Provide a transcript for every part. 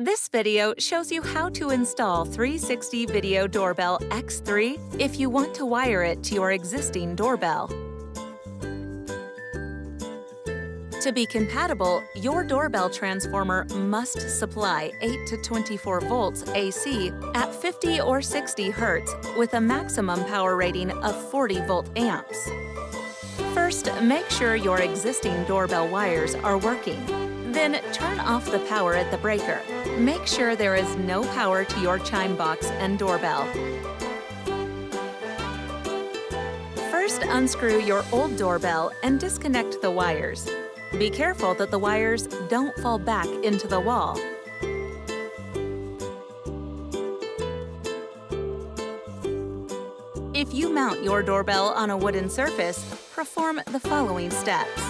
This video shows you how to install 360 Video Doorbell X3 if you want to wire it to your existing doorbell. To be compatible, your doorbell transformer must supply 8 to 24 volts AC at 50 or 60 Hz with a maximum power rating of 40 volt amps. First, make sure your existing doorbell wires are working. Then turn off the power at the breaker. Make sure there is no power to your chime box and doorbell. First, unscrew your old doorbell and disconnect the wires. Be careful that the wires don't fall back into the wall. If you mount your doorbell on a wooden surface, perform the following steps.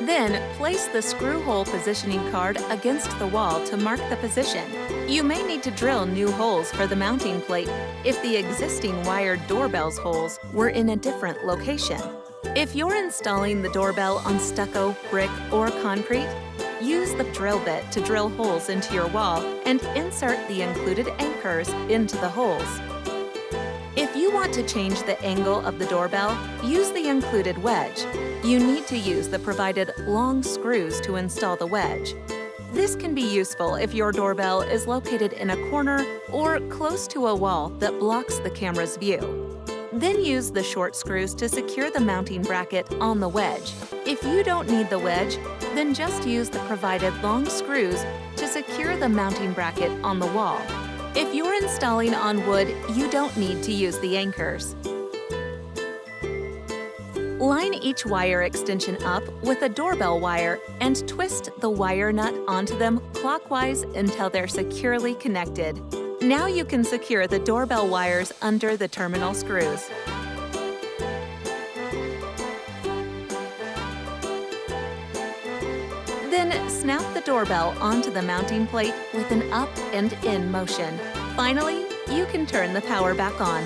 Then, place the screw hole positioning card against the wall to mark the position. You may need to drill new holes for the mounting plate if the existing wired doorbell's holes were in a different location. If you're installing the doorbell on stucco, brick, or concrete, use the drill bit to drill holes into your wall and insert the included anchors into the holes. If you want to change the angle of the doorbell, use the included wedge. You need to use the provided long screws to install the wedge. This can be useful if your doorbell is located in a corner or close to a wall that blocks the camera's view. Then use the short screws to secure the mounting bracket on the wedge. If you don't need the wedge, then just use the provided long screws to secure the mounting bracket on the wall. If you're installing on wood, you don't need to use the anchors. Line each wire extension up with a doorbell wire and twist the wire nut onto them clockwise until they're securely connected. Now you can secure the doorbell wires under the terminal screws. Then snap the doorbell onto the mounting plate with an up and in motion. Finally, you can turn the power back on.